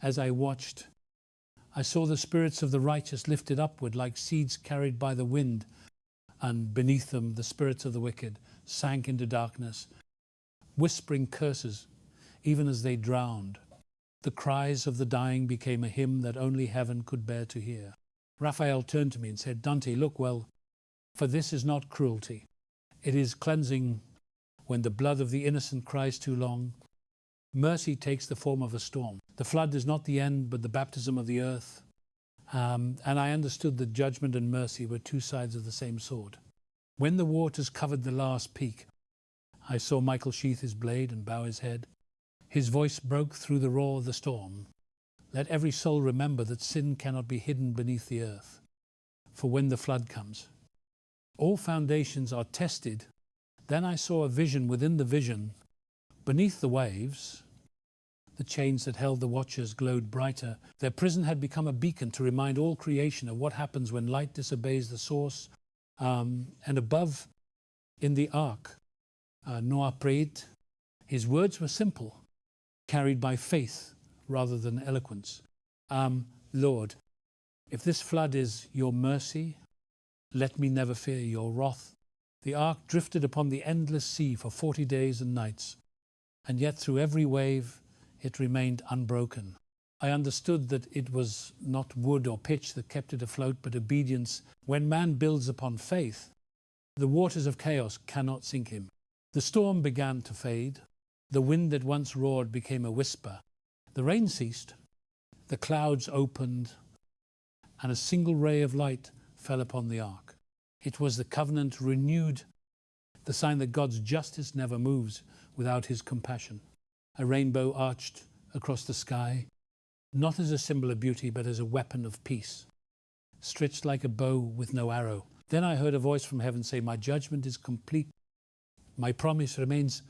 As I watched, I saw the spirits of the righteous lifted upward like seeds carried by the wind, and beneath them the spirits of the wicked sank into darkness, whispering curses even as they drowned. The cries of the dying became a hymn that only heaven could bear to hear. Raphael turned to me and said, "Dante, look well, for this is not cruelty. It is cleansing when the blood of the innocent cries too long. Mercy takes the form of a storm. The flood is not the end, but the baptism of the earth." And I understood that judgment and mercy were two sides of the same sword. When the waters covered the last peak, I saw Michael sheath his blade and bow his head. His voice broke through the roar of the storm. "Let every soul remember that sin cannot be hidden beneath the earth. For when the flood comes, all foundations are tested." Then I saw a vision within the vision. Beneath the waves, the chains that held the watchers glowed brighter. Their prison had become a beacon to remind all creation of what happens when light disobeys the source. And above, in the ark, Noah prayed. His words were simple, carried by faith rather than eloquence. Lord, if this flood is your mercy, let me never fear your wrath. The ark drifted upon the endless sea for 40 days and nights, and yet through every wave it remained unbroken. I understood that it was not wood or pitch that kept it afloat, but obedience. When man builds upon faith, the waters of chaos cannot sink him. The storm began to fade. The wind that once roared became a whisper. The rain ceased. The clouds opened, and a single ray of light fell upon the ark. It was the covenant renewed, the sign that God's justice never moves without his compassion. A rainbow arched across the sky, not as a symbol of beauty, but as a weapon of peace, stretched like a bow with no arrow. Then I heard a voice from heaven say, my judgment is complete. My promise remains.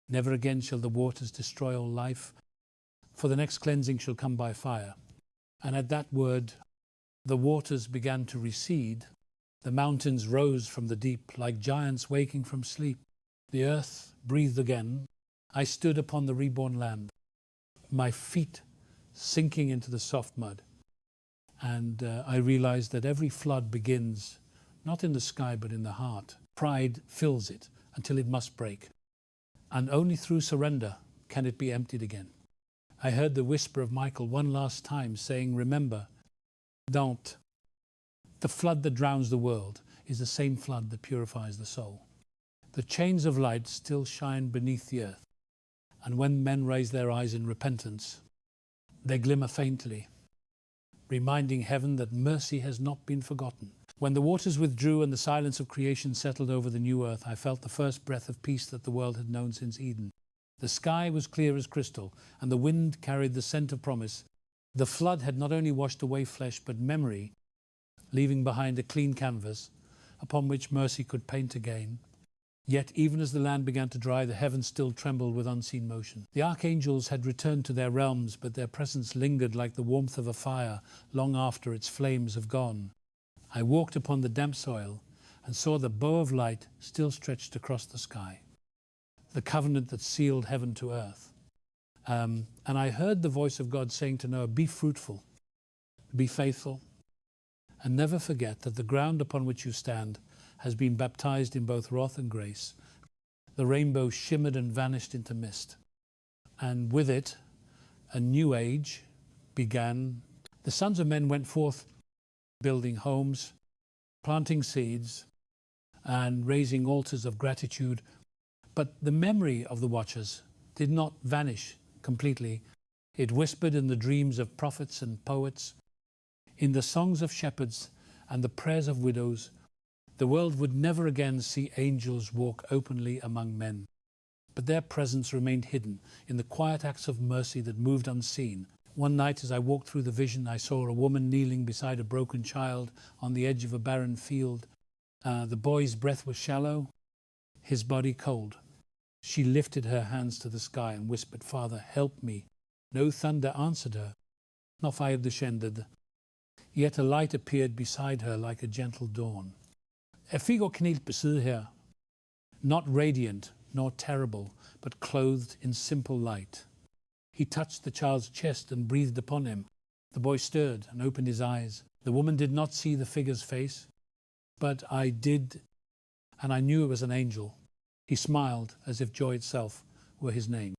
Never again shall the waters destroy all life, for the next cleansing shall come by fire. And at that word, the waters began to recede. The mountains rose from the deep, like giants waking from sleep. The earth breathed again. I stood upon the reborn land, my feet sinking into the soft mud. And I realized that every flood begins not in the sky, but in the heart. Pride fills it until it must break. And only through surrender can it be emptied again. I heard the whisper of Michael one last time saying, remember, don't. The flood that drowns the world is the same flood that purifies the soul. The chains of light still shine beneath the earth. And when men raise their eyes in repentance, they glimmer faintly, reminding heaven that mercy has not been forgotten. When the waters withdrew and the silence of creation settled over the new earth, I felt the first breath of peace that the world had known since Eden. The sky was clear as crystal, and the wind carried the scent of promise. The flood had not only washed away flesh, but memory, leaving behind a clean canvas upon which mercy could paint again. Yet even as the land began to dry, the heavens still trembled with unseen motion. The archangels had returned to their realms, but their presence lingered like the warmth of a fire long after its flames have gone. I walked upon the damp soil and saw the bow of light still stretched across the sky, the covenant that sealed heaven to earth. And I heard the voice of God saying to Noah, be fruitful, be faithful, and never forget that the ground upon which you stand has been baptized in both wrath and grace. The rainbow shimmered and vanished into mist, and with it a new age began. The sons of men went forth, building homes, planting seeds, and raising altars of gratitude. But the memory of the watchers did not vanish completely. It whispered in the dreams of prophets and poets, in the songs of shepherds and the prayers of widows. The world would never again see angels walk openly among men, but their presence remained hidden in the quiet acts of mercy that moved unseen. One night as I walked through the vision, I saw a woman kneeling beside a broken child on the edge of a barren field. The boy's breath was shallow, his body cold. She lifted her hands to the sky and whispered, Father, help me. No thunder answered her, no fire descended. Yet a light appeared beside her like a gentle dawn. Figo knielt beside her, not radiant nor terrible, but clothed in simple light. He touched the child's chest and breathed upon him. The boy stirred and opened his eyes. The woman did not see the figure's face, but I did, and I knew it was an angel. He smiled as if joy itself were his name,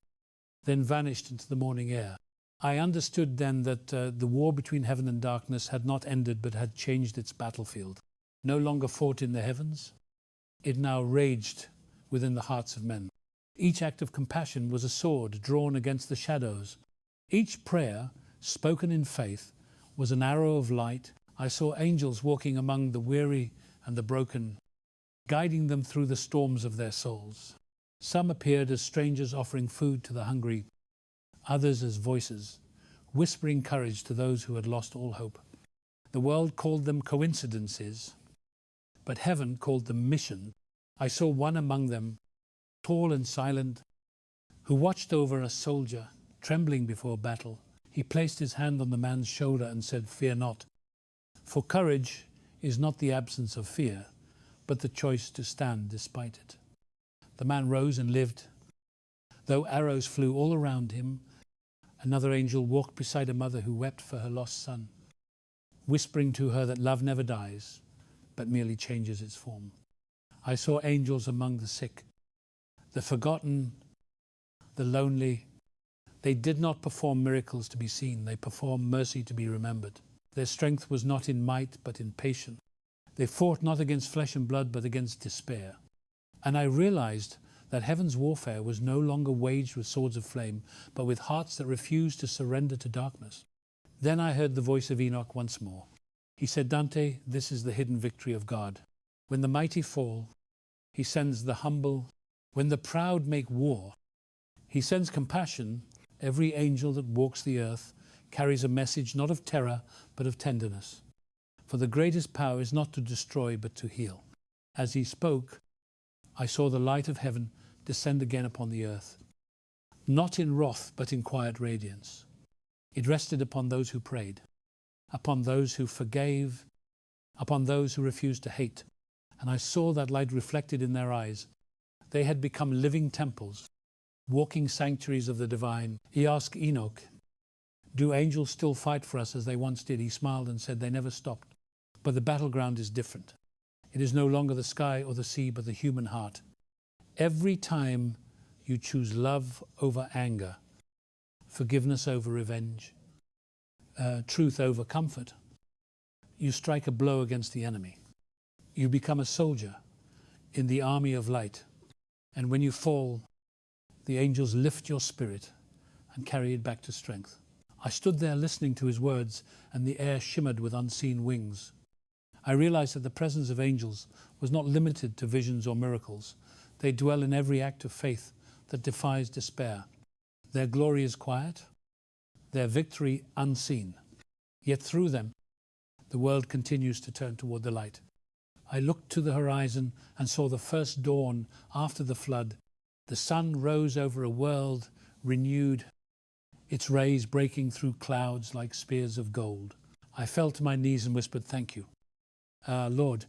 then vanished into the morning air. I understood then that the war between heaven and darkness had not ended, but had changed its battlefield. No longer fought in the heavens, it now raged within the hearts of men. Each act of compassion was a sword drawn against the shadows. Each prayer, spoken in faith, was an arrow of light. I saw angels walking among the weary and the broken, guiding them through the storms of their souls. Some appeared as strangers offering food to the hungry, others as voices, whispering courage to those who had lost all hope. The world called them coincidences, but heaven called them mission. I saw one among them, tall and silent, who watched over a soldier, trembling before battle. He placed his hand on the man's shoulder and said, Fear not, for courage is not the absence of fear, but the choice to stand despite it. The man rose and lived, Though arrows flew all around him, another angel walked beside a mother who wept for her lost son, whispering to her that love never dies, but merely changes its form. I saw angels among the sick, the forgotten, the lonely. They did not perform miracles to be seen. They performed mercy to be remembered. Their strength was not in might, but in patience. They fought not against flesh and blood, but against despair. And I realized that heaven's warfare was no longer waged with swords of flame, but with hearts that refused to surrender to darkness. Then I heard the voice of Enoch once more. He said, Dante, this is the hidden victory of God. When the mighty fall, he sends the humble. When the proud make war, he sends compassion. Every angel that walks the earth carries a message not of terror, but of tenderness. For the greatest power is not to destroy, but to heal. As he spoke, I saw the light of heaven descend again upon the earth, not in wrath, but in quiet radiance. It rested upon those who prayed, upon those who forgave, upon those who refused to hate. And I saw that light reflected in their eyes. They had become living temples, walking sanctuaries of the divine. He asked Enoch, do angels still fight for us as they once did? He smiled and said, they never stopped. But the battleground is different. It is no longer the sky or the sea, but the human heart. Every time you choose love over anger, forgiveness over revenge, truth over comfort, you strike a blow against the enemy. You become a soldier in the army of light. And when you fall, the angels lift your spirit and carry it back to strength. I stood there listening to his words, and the air shimmered with unseen wings. I realized that the presence of angels was not limited to visions or miracles. They dwell in every act of faith that defies despair. Their glory is quiet, their victory unseen. Yet through them, the world continues to turn toward the light. I looked to the horizon and saw the first dawn after the flood. The sun rose over a world renewed, its rays breaking through clouds like spears of gold. I fell to my knees and whispered, thank you, Lord,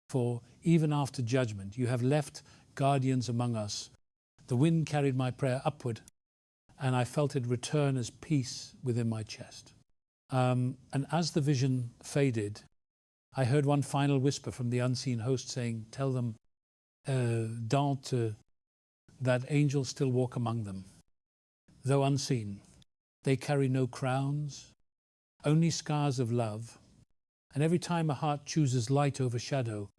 for even after judgment, you have left guardians among us. The wind carried my prayer upward, and I felt it return as peace within my chest. And as the vision faded, I heard one final whisper from the unseen host saying, tell them, Dante, that angels still walk among them. Though unseen, they carry no crowns, only scars of love. And every time a heart chooses light over shadow,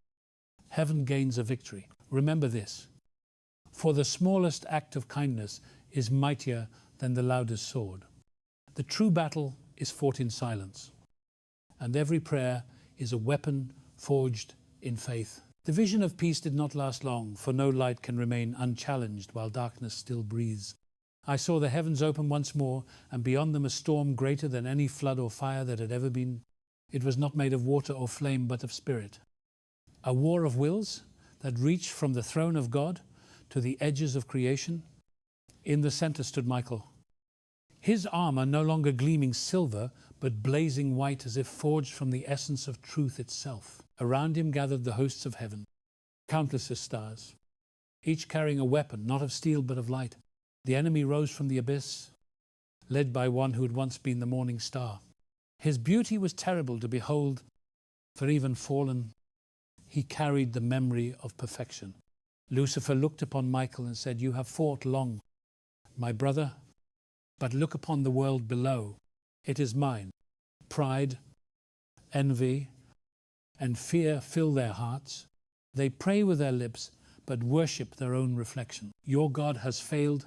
heaven gains a victory. Remember this, for the smallest act of kindness is mightier than the loudest sword. The true battle is fought in silence, and every prayer is a weapon forged in faith. The vision of peace did not last long, for no light can remain unchallenged while darkness still breathes. I saw the heavens open once more, and beyond them a storm greater than any flood or fire that had ever been. It was not made of water or flame, but of spirit. A war of wills that reached from the throne of God to the edges of creation. In the center stood Michael, his armor no longer gleaming silver, but blazing white as if forged from the essence of truth itself. Around him gathered the hosts of heaven, countless as stars, each carrying a weapon, not of steel but of light. The enemy rose from the abyss, led by one who had once been the morning star. His beauty was terrible to behold, for even fallen, he carried the memory of perfection. Lucifer looked upon Michael and said, you have fought long, my brother, but look upon the world below. It is mine. Pride, envy, and fear fill their hearts. They pray with their lips, but worship their own reflection. Your God has failed.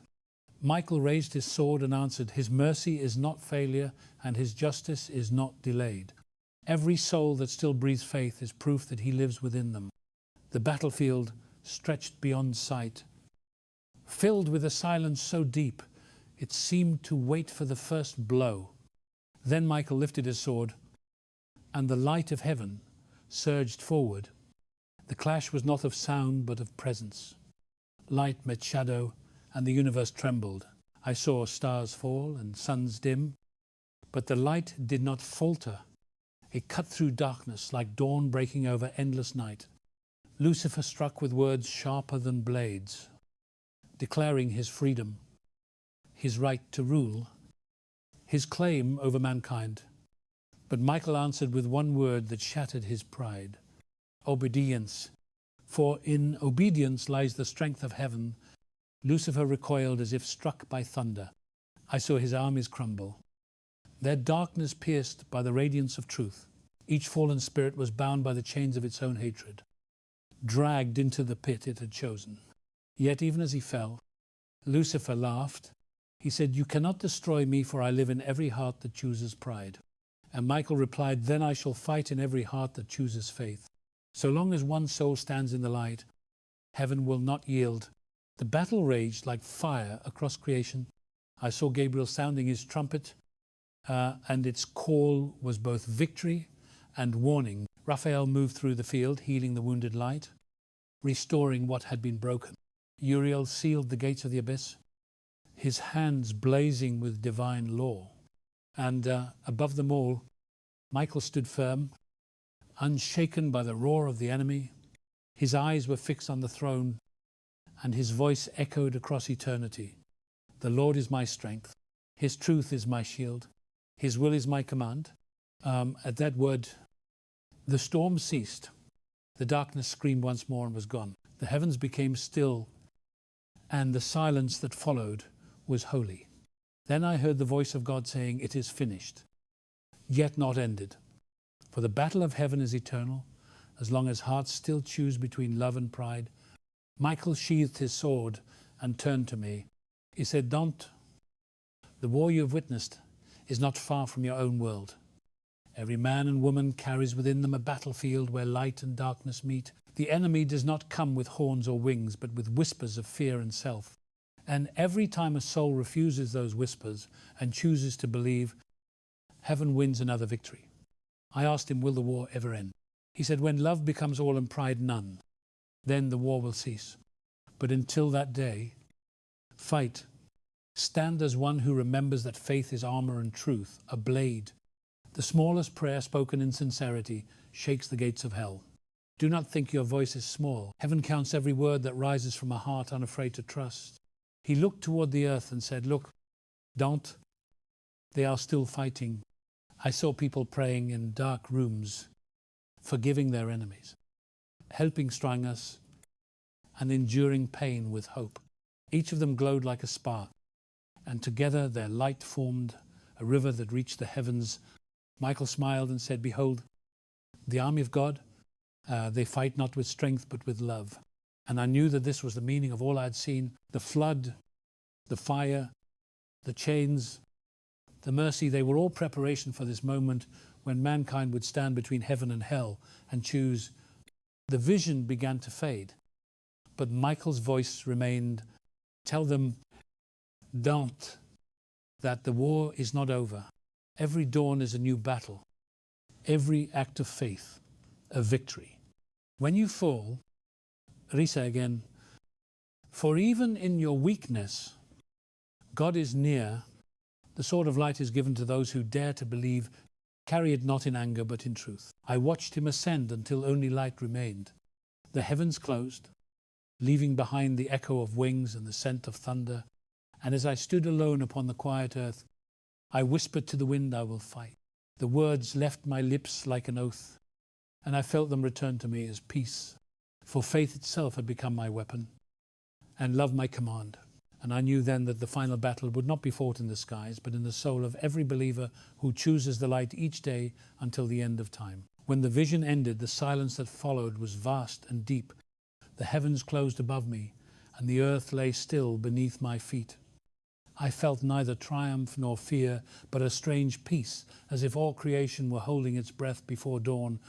Michael raised his sword and answered, his mercy is not failure, and his justice is not delayed. Every soul that still breathes faith is proof that he lives within them. The battlefield stretched beyond sight, filled with a silence so deep, it seemed to wait for the first blow. Then Michael lifted his sword, and the light of heaven surged forward. The clash was not of sound, but of presence. Light met shadow, and the universe trembled. I saw stars fall and suns dim, but the light did not falter. It cut through darkness like dawn breaking over endless night. Lucifer struck with words sharper than blades. declaring his freedom, his right to rule, his claim over mankind. But Michael answered with one word that shattered his pride: obedience. For in obedience lies the strength of heaven. Lucifer recoiled as if struck by thunder. I saw his armies crumble, their darkness pierced by the radiance of truth. Each fallen spirit was bound by the chains of its own hatred, dragged into the pit it had chosen. Yet even as he fell, Lucifer laughed. He said, "You cannot destroy me, for I live in every heart that chooses pride." And Michael replied, "Then I shall fight in every heart that chooses faith. So long as one soul stands in the light, heaven will not yield." The battle raged like fire across creation. I saw Gabriel sounding his trumpet, and its call was both victory and warning. Raphael moved through the field, healing the wounded light, restoring what had been broken. Uriel sealed the gates of the abyss, his hands blazing with divine law. And above them all, Michael stood firm, unshaken by the roar of the enemy. His eyes were fixed on the throne, and his voice echoed across eternity. "The Lord is my strength. His truth is my shield. His will is my command." At that word, the storm ceased. The darkness screamed once more and was gone. The heavens became still, and the silence that followed was holy. Then I heard the voice of God saying, "It is finished, yet not ended. For the battle of heaven is eternal, as long as hearts still choose between love and pride." Michael sheathed his sword and turned to me. He said, "Dante, the war you have witnessed is not far from your own world. Every man and woman carries within them a battlefield where light and darkness meet. The enemy does not come with horns or wings, but with whispers of fear and self. And every time a soul refuses those whispers and chooses to believe, heaven wins another victory." I asked him, "Will the war ever end?" He said, "When love becomes all and pride none, then the war will cease. But until that day, fight. Stand as one who remembers that faith is armor and truth, a blade. The smallest prayer spoken in sincerity shakes the gates of hell. Do not think your voice is small. Heaven counts every word that rises from a heart unafraid to trust." He looked toward the earth and said, "Look, Dante, they are still fighting." I saw people praying in dark rooms, forgiving their enemies, helping strangers, and enduring pain with hope. Each of them glowed like a spark, and together their light formed a river that reached the heavens. Michael smiled and said, "Behold, the army of God, they fight not with strength but with love." And I knew that this was the meaning of all I had seen: the flood, the fire, the chains, the mercy. They were all preparation for this moment when mankind would stand between heaven and hell and choose. The vision began to fade, but Michael's voice remained. "Tell them, Dante, that the war is not over. Every dawn is a new battle. Every act of faith, a victory. When you fall," Risa again, "for even in your weakness, God is near. The sword of light is given to those who dare to believe. Carry it not in anger, but in truth." I watched him ascend until only light remained. The heavens closed, leaving behind the echo of wings and the scent of thunder. And as I stood alone upon the quiet earth, I whispered to the wind, "I will fight." The words left my lips like an oath, and I felt them return to me as peace. For faith itself had become my weapon, and love my command. And I knew then that the final battle would not be fought in the skies, but in the soul of every believer who chooses the light each day until the end of time. When the vision ended, the silence that followed was vast and deep. The heavens closed above me, and the earth lay still beneath my feet. I felt neither triumph nor fear, but a strange peace, as if all creation were holding its breath before dawn.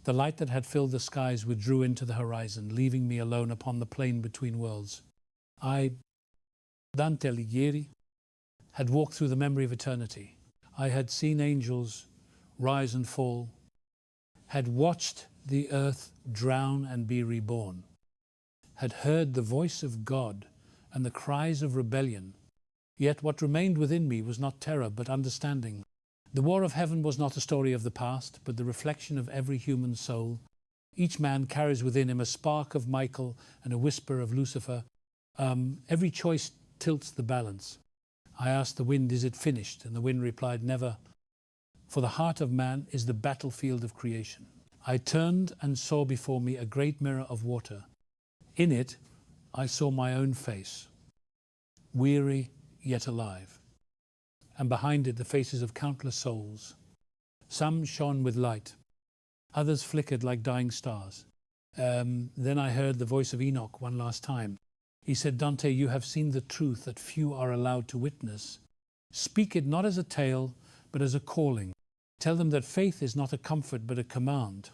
The light that had filled the skies withdrew into the horizon, leaving me alone upon the plain between worlds. I, Dante Alighieri, had walked through the memory of eternity. I had seen angels rise and fall, had watched the earth drown and be reborn, had heard the voice of God and the cries of rebellion. Yet what remained within me was not terror, but understanding. The war of heaven was not a story of the past, but the reflection of every human soul. Each man carries within him a spark of Michael and a whisper of Lucifer, Every choice tilts the balance. I asked the wind, is it finished? And the wind replied, never. For the heart of man is the battlefield of creation. I turned and saw before me a great mirror of water. In it, I saw my own face, weary yet alive. And behind it, the faces of countless souls. Some shone with light. Others flickered like dying stars. Then I heard the voice of Enoch one last time. He said, Dante, you have seen the truth that few are allowed to witness. Speak it not as a tale, but as a calling. Tell them that faith is not a comfort, but a command.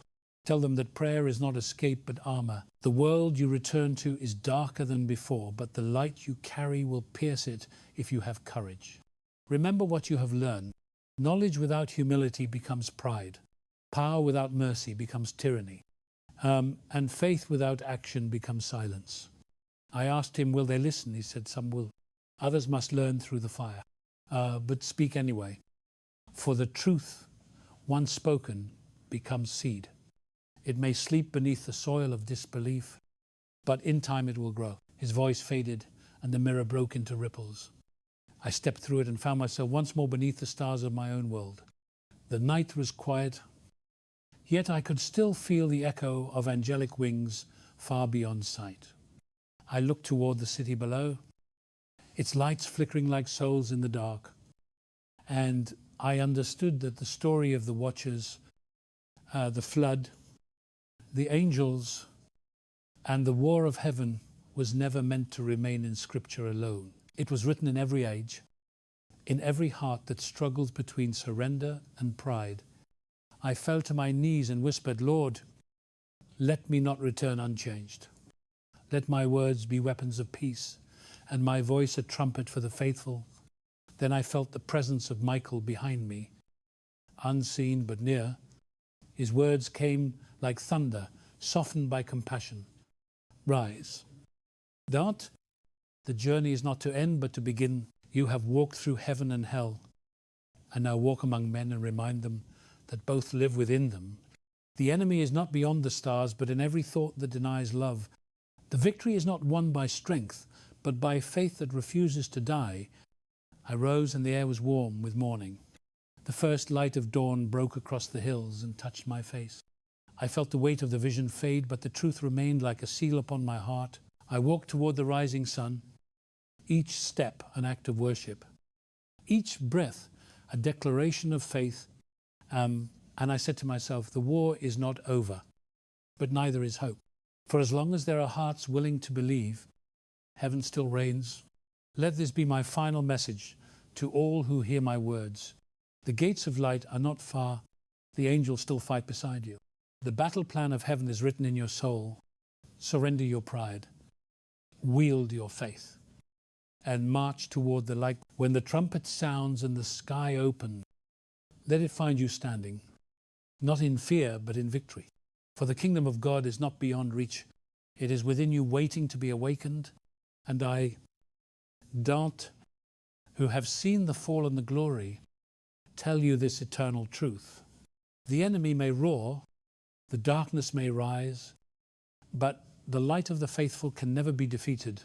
Tell them that prayer is not escape, but armor. The world you return to is darker than before, but the light you carry will pierce it if you have courage. Remember what you have learned. Knowledge without humility becomes pride. Power without mercy becomes tyranny. And faith without action becomes silence. I asked him, will they listen? He said, some will. Others must learn through the fire. But speak anyway. For the truth, once spoken, becomes seed. It may sleep beneath the soil of disbelief, but in time it will grow. His voice faded and the mirror broke into ripples. I stepped through it and found myself once more beneath the stars of my own world. The night was quiet, yet I could still feel the echo of angelic wings far beyond sight. I looked toward the city below, its lights flickering like souls in the dark, and I understood that the story of the watchers, the flood, the angels, and the war of heaven was never meant to remain in Scripture alone. It was written in every age, in every heart that struggles between surrender and pride. I fell to my knees and whispered, Lord, let me not return unchanged. Let my words be weapons of peace, and my voice a trumpet for the faithful. Then I felt the presence of Michael behind me, unseen but near. His words came like thunder, softened by compassion. Rise. Dante, the journey is not to end but to begin. You have walked through heaven and hell, and now walk among men and remind them that both live within them. The enemy is not beyond the stars, but in every thought that denies love. The victory is not won by strength, but by faith that refuses to die. I rose and the air was warm with morning. The first light of dawn broke across the hills and touched my face. I felt the weight of the vision fade, but the truth remained like a seal upon my heart. I walked toward the rising sun, each step an act of worship, each breath a declaration of faith. And I said to myself, the war is not over, but neither is hope. For as long as there are hearts willing to believe, heaven still reigns. Let this be my final message to all who hear my words. The gates of light are not far. The angels still fight beside you. The battle plan of heaven is written in your soul. Surrender your pride. Wield your faith. And march toward the light. When the trumpet sounds and the sky opens, let it find you standing, not in fear, but in victory. For the kingdom of God is not beyond reach. It is within you, waiting to be awakened. And I, Dante, who have seen the fall and the glory, tell you this eternal truth. The enemy may roar, the darkness may rise, but the light of the faithful can never be defeated.